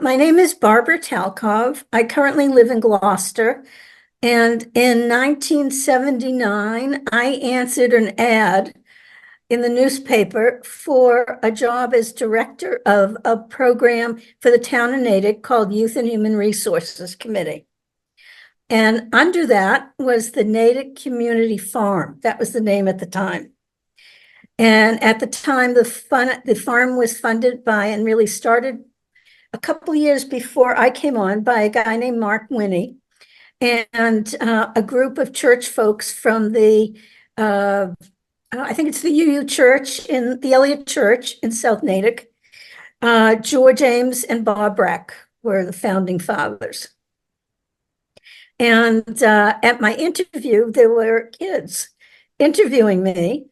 My name is Barbara Talkov. I currently live in Gloucester. And in 1979, I answered an ad in the newspaper for a job as director of a program for the Town of Natick called Youth and Human Resources Committee. And under that was the Natick Community Farm. That was the name at the time. And at the time, the farm was funded by and really started a couple of years before I came on by a guy named Mark Winnie and a group of church folks from the, I think it's the UU Church in the Elliott Church in South Natick. George Ames and Bob Breck were the founding fathers. And at my interview, there were kids interviewing me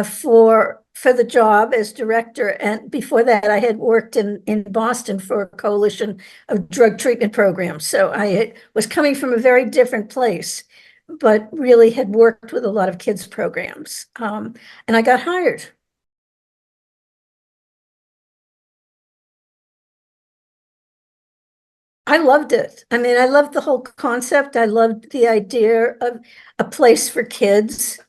for the job as director. And before that, I had worked in Boston for a coalition of drug treatment programs. So I was coming from a very different place, but really had worked with a lot of kids programs. And I got hired. I loved it. I mean, I loved the whole concept. I loved the idea of a place for kids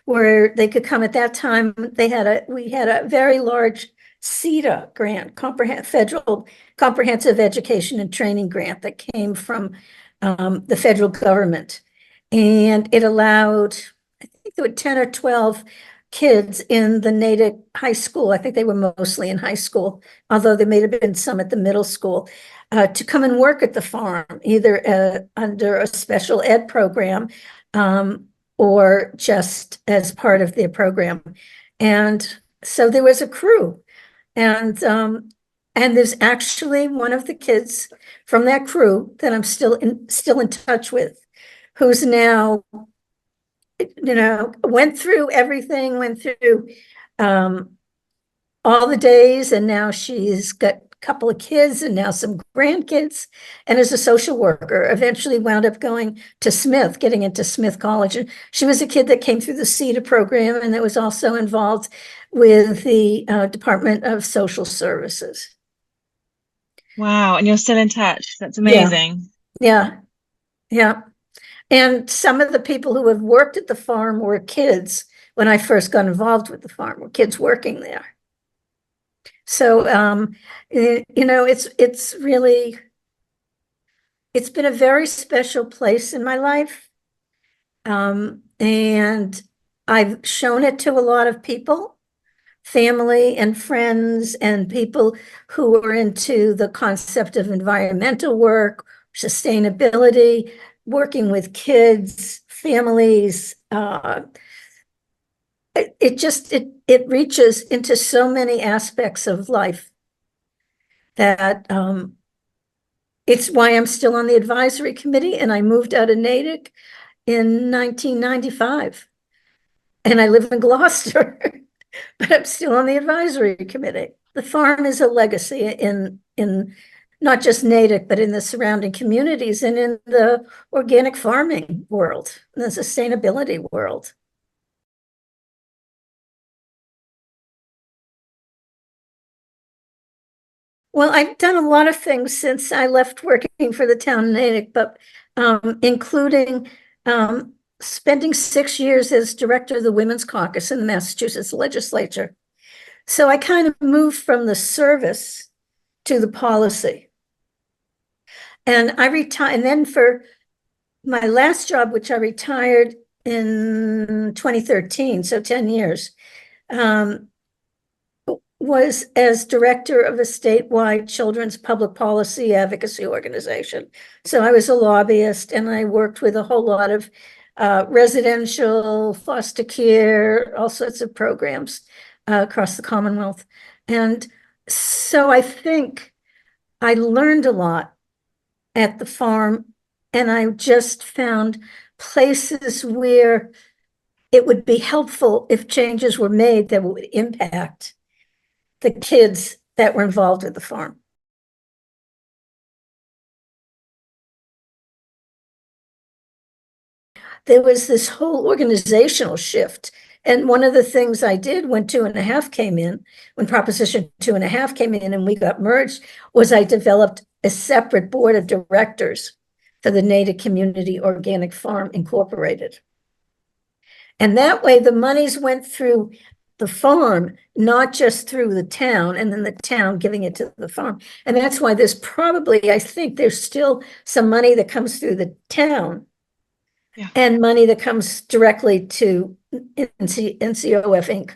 where they could come. At that time, we had a very large CETA grant, federal comprehensive education and training grant that came from the federal government. And it allowed, I think there were 10 or 12 kids in the Natick high school. I think they were mostly in high school, although there may have been some at the middle school, to come and work at the farm, either under a special ed program or just as part of their program. And so there was a crew. And there's actually one of the kids from that crew that I'm still in touch with, who's now, went through everything, went through all the days, and now she's got a couple of kids and now some grandkids, and as a social worker, eventually wound up going to Smith, getting into Smith College. And she was a kid that came through the CETA program and that was also involved with the Department of Social Services. Wow, and you're still in touch. That's amazing. Yeah. And some of the people who have worked at the farm were kids when I first got involved with the farm, were kids working there. So, it's really, it's been a very special place in my life. And I've shown it to a lot of people, family and friends and people who are into the concept of environmental work, sustainability, working with kids, families. It reaches into so many aspects of life that it's why I'm still on the advisory committee, and I moved out of Natick in 1995. And I live in Gloucester, but I'm still on the advisory committee. The farm is a legacy in not just Natick, but in the surrounding communities and in the organic farming world, the sustainability world. Well, I've done a lot of things since I left working for the town of Natick, but including spending 6 years as director of the Women's Caucus in the Massachusetts legislature. So I kind of moved from the service to the policy. And I retired, and then for my last job, which I retired in 2013, so 10 years, was as director of a statewide children's public policy advocacy organization. So I was a lobbyist, and I worked with a whole lot of residential, foster care, all sorts of programs across the Commonwealth. And so I think I learned a lot at the farm, and I just found places where it would be helpful if changes were made that would impact the kids that were involved with the farm. There was this whole organizational shift And one of the things I did when 2.5 came in, when Proposition 2.5 came in and we got merged, was I developed a separate board of directors for the Natick Community Organic Farm Incorporated. And that way the monies went through the farm, not just through the town, and then the town giving it to the farm. And that's why there's probably, I think there's still some money that comes through the town. Yeah. And money that comes directly to NCOF Inc.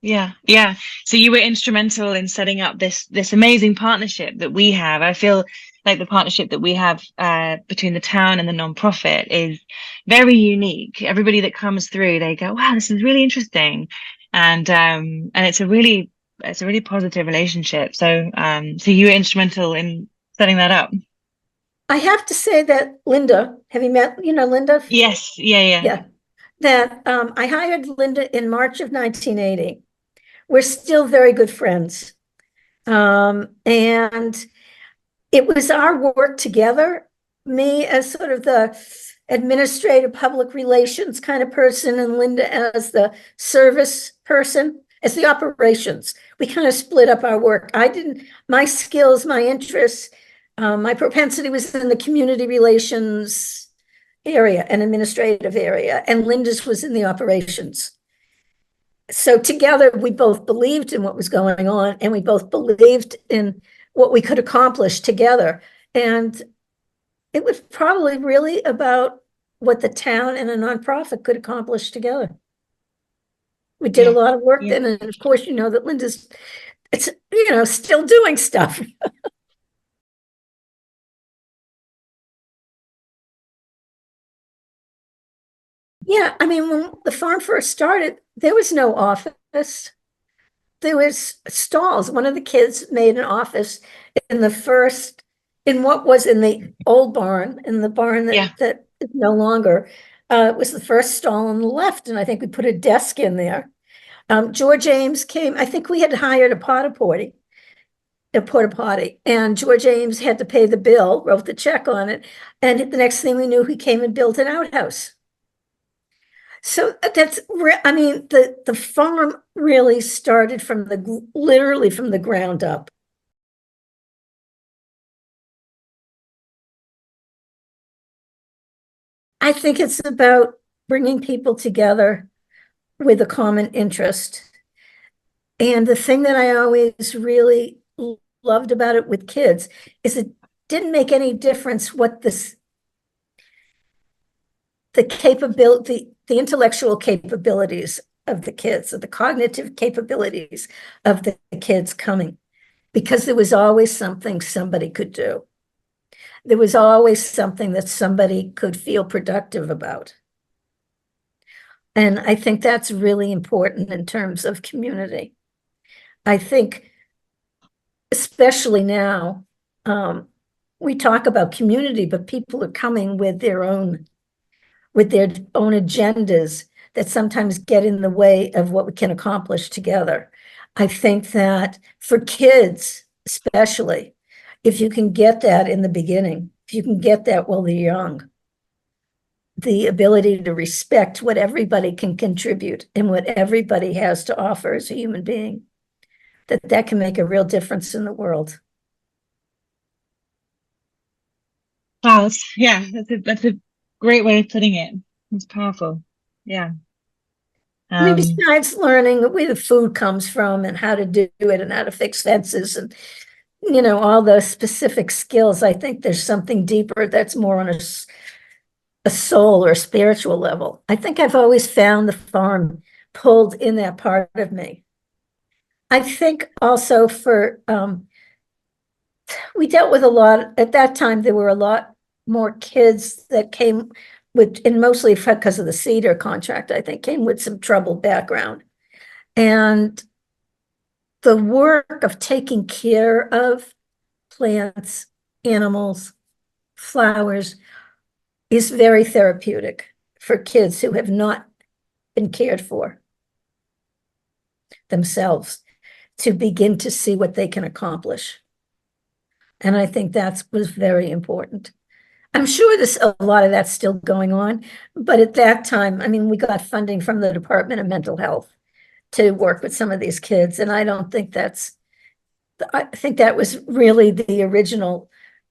Yeah, yeah. So you were instrumental in setting up this amazing partnership that we have. I feel like the partnership that we have between the town and the nonprofit is very unique. Everybody that comes through, they go, "Wow, this is really interesting," and it's a really positive relationship. So you were instrumental in setting that up. I have to say that Linda, have you met, Linda? Yes, yeah. Yeah, that I hired Linda in March of 1980. We're still very good friends. And it was our work together, me as sort of the administrative public relations kind of person, and Linda as the service person, as the operations. We kind of split up our work. My skills, my interests, my propensity was in the community relations area and administrative area, and Linda's was in the operations. So together, we both believed in what was going on, and we both believed in what we could accomplish together. And it was probably really about what the town and a nonprofit could accomplish together. We did a lot of work then, and of course, that Linda's, still doing stuff. Yeah, I mean, when the farm first started, there was no office. There was stalls. One of the kids made an office in what was in the old barn, in the barn that is no longer. It was the first stall on the left, and I think we put a desk in there. George Ames came, I think we had hired a porta potty, and George Ames had to pay the bill, wrote the check on it, and the next thing we knew, he came and built an outhouse. So I mean, the farm really started literally from the ground up. I think it's about bringing people together with a common interest. And the thing that I always really loved about it with kids is it didn't make any difference what the capability, the intellectual capabilities of the kids, or the cognitive capabilities of the kids coming, because there was always something somebody could do. There was always something that somebody could feel productive about. And I think that's really important in terms of community. I think, especially now, we talk about community, but people are coming with their own agendas that sometimes get in the way of what we can accomplish together. I think that for kids, especially, if you can get that in the beginning, if you can get that while they're young, the ability to respect what everybody can contribute and what everybody has to offer as a human being, that can make a real difference in the world. Wow, that's a great way of putting it. It's powerful. Yeah. I mean, besides learning where the food comes from and how to do it and how to fix fences and, all the specific skills, I think there's something deeper that's more on a soul or a spiritual level. I think I've always found the farm pulled in that part of me. I think also we dealt with a lot, at that time, there were a lot more kids that came and mostly because of the Cedar contract, I think, came with some troubled background. And the work of taking care of plants, animals, flowers is very therapeutic for kids who have not been cared for themselves, to begin to see what they can accomplish. And I think that was very important. I'm sure a lot of that's still going on, but at that time, I mean, we got funding from the Department of Mental Health to work with some of these kids, and I don't think I think that was really the original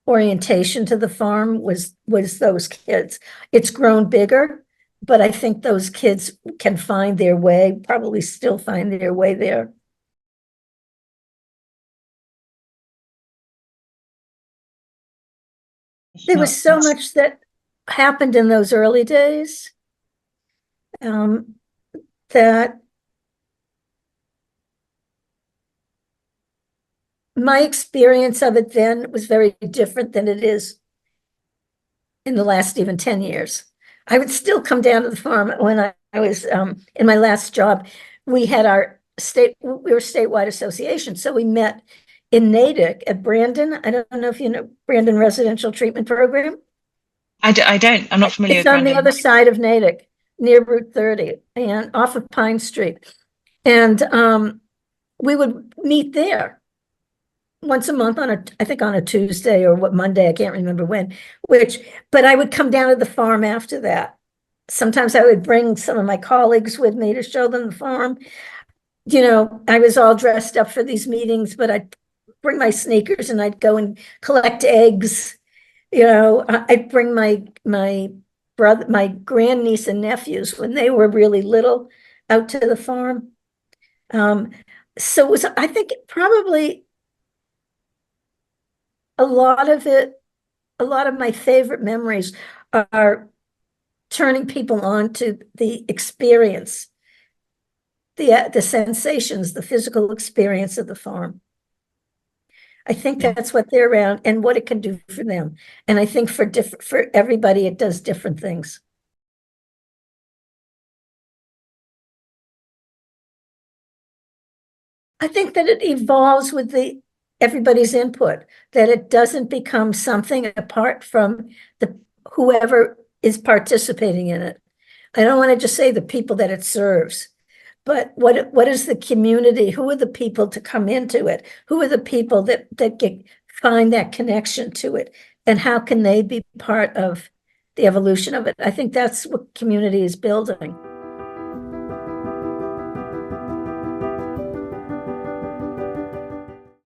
orientation to the farm was those kids. It's grown bigger, but I think those kids can find their way, probably still find their way there. There was so much that happened in those early days, that my experience of it then was very different than it is in the last even 10 years. I would still come down to the farm when I was in my last job. We had we were statewide association. So we met in Natick at Brandon. I don't know if you know Brandon Residential Treatment Program. I don't. I'm not familiar It's with on the Brandon. other side of Natick, near Route 30 and off of Pine Street. And we would meet there once a month I think on a Tuesday or what Monday, I can't remember when, but I would come down to the farm after that. Sometimes I would bring some of my colleagues with me to show them the farm. You know, I was all dressed up for these meetings, but I'd bring my sneakers and I'd go and collect eggs. You know, I'd bring my brother, my grandniece and nephews when they were really little out to the farm. So it was, I think probably a lot of my favorite memories are turning people on to the experience, the sensations, the physical experience of the farm. I think that's what they're around and what it can do for them. And I think for everybody, it does different things. I think that it evolves with everybody's input, that it doesn't become something apart from whoever is participating in it. I don't want to just say the people that it serves, but what is the community? Who are the people to come into it? Who are the people that find that connection to it? And how can they be part of the evolution of it? I think that's what community is building.